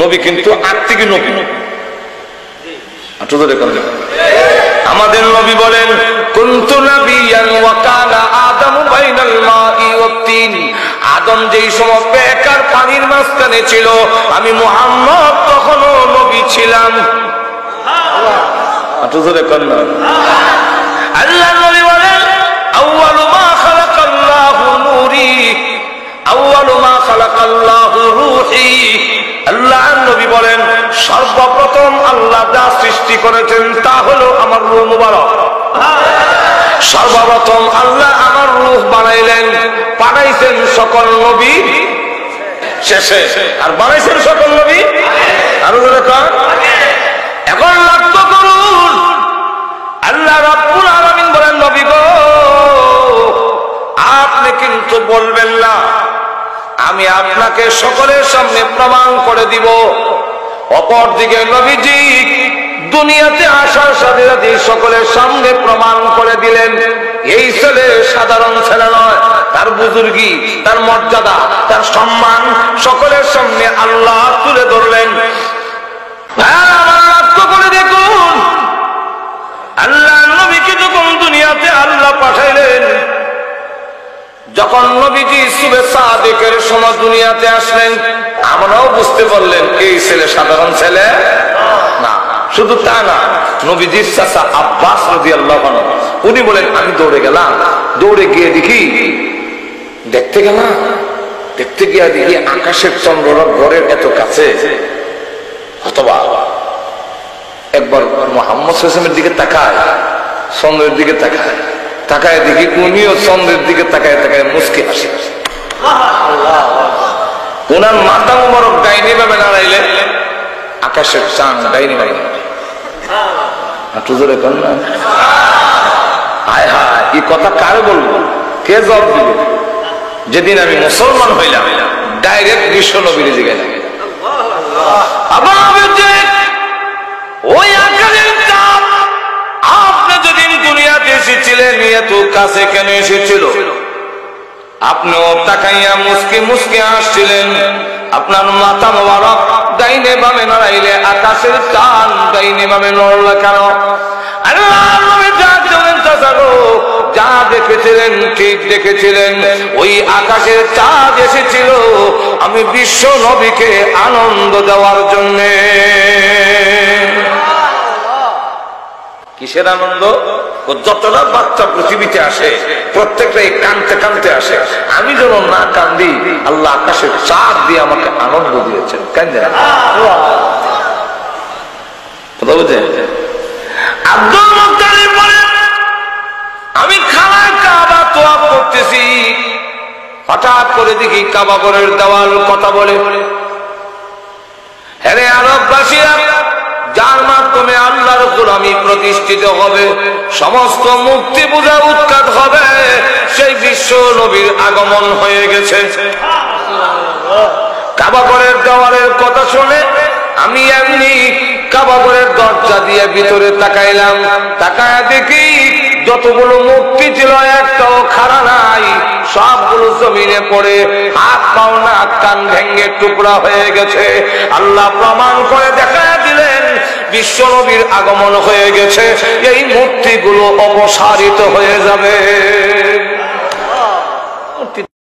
নবী কিন্তু আগ থেকে নবী। আমাদের নবী বলেন কুনতু নাবিয়ান ওয়া কানা আদামু বাইনাল মাই ওয়াত তিন। আদম যেই সময় বেকার পানির মাঝখানে ছিল, আমি মুহাম্মদ তখনও নবী ছিলাম। আল্লাহ নবী বলেন আউয়ালু মা খালাকাল্লাহু নূরি আউয়ালু মা খালাকাল্লাহু রূহি। আল্লাহ নবী বলেন সর্বপ্রথম আল্লাহ যা সৃষ্টি করেছেন তা হলো আমার রূহ মুবারক। সর্বপ্রথম আল্লাহ আমার রূহ বানাইলেন, পাঠাইছেন সকল নবী শেষে, আর বানাইছেন সকল নবী আরো এখন লক্ষ্য করুন। আল্লাহ রাব্বুল আলামিন বলেন নবী গো আপনি কিন্তু বলবেন না, আমি আপনাকে সকলের সামনে প্রমাণ করে দিব। অপরদিকে নবীজি দুনিয়াতে আসার সাথে সাথে সকলের সামনে প্রমাণ করে দিলেন এই ছেলে সাধারণ ছেলে নয়, তার বুজুর্গি, তার মর্যাদা, তার সম্মান সকলের সামনে আল্লাহ তুলে ধরলেন। লক্ষ্য করে দেখুন, আল্লাহ নবীকে যখন দুনিয়াতে আল্লাহ পাঠাইলেন, যখন নবীজি সুবে সাদিকের সময় দুনিয়াতে আসলেন, আমরাও বুঝতে পারলেন এই ছেলে সাধারণ ছেলে না। শুধু তা না, নবীজির চাচা আব্বাস রাদিয়াল্লাহু আনহু উনি বলেন আমি দৌড়ে গেলাম, দৌড়ে গিয়ে দেখতে গিয়ে দেখি আকাশের চন্দ্ররা ঘরের এত কাছে। অথবা একবার মুহাম্মদ সাল্লাল্লাহু আলাইহি ওয়াসাল্লামের দিকে তাকায়, চন্দ্রের দিকে তাকায় দেখি উনিও চন্দ্রের দিকে তাকায় মুস্কি হাসি। ওনার মাথা মোবারক ডাইনি ভাবে নাড়াইলে আকাশের চাঁদ ডাইনি ভাবে জোরে কর না। হায় হায়, এই কথা কারে বলবো, কে জবাব দিবে? যেদিন আমি মুসলমান হইলাম ডাইরেক্ট বিশ্ব নবীর দিকে ওই আকাশের চাঁদ আপনি যেদিন দুনিয়াতে এসেছিলেন এত কাছে কেন এসেছিল? আপনিও তাকাইয়া মুস্কি আসছিলেন, আপনার মাথা মোবারক ডাইনে বামে নড়াইলে আকাশের চাঁদ ডাইনে বামে নড়ল কেন? যা দেখেছিলেন ঠিক দেখেছিলেন, ওই আকাশের চাঁদ এসেছিল আমি বিশ্ব নবীকে আনন্দ দেওয়ার জন্য। কিসের আনন্দ? যতটা বাচ্চা পৃথিবীতে আসে প্রত্যেকটাই কানতে আসে, আমি যেন না কান্দি, আল্লাহ আকাশের চাঁদ দিয়ে আমাকে আনন্দ দিয়েছেন। কান্দে কথা বুঝেন? আব্দুল মুত্তালিব বলেন আমি খানা কাবা তোয়াফ করতেছি, হঠাৎ করে দেখি কাবা ঘরের দেওয়াল কথা বলে, হ্যাঁ আরববাসীরা যার মাধ্যমে আল্লাহর গোলামি প্রতিষ্ঠিত হবে, সমস্ত মুক্তি পূজা উৎখাত হবে, সেই বিশ্ব নবীর আগমন হয়ে গেছে। কাবা ঘরের দেওয়ালের কথা শুনে আমি এমনি কাবা ঘরের দরজা দিয়ে ভিতরে তাকাইলাম, তাকায় দেখি যতগুলো মূর্তি ছিল একটাও খাড়া নাই, সবগুলো জমিনে পড়ে হাত পাও নাক কান ভেঙে টুকরা হয়ে গেছে। আল্লাহ প্রমাণ করে দেখায় দিলেন বিশ্ব নবীর আগমন হয়ে গেছে, এই মূর্তিগুলো অপসারিত হয়ে যাবে।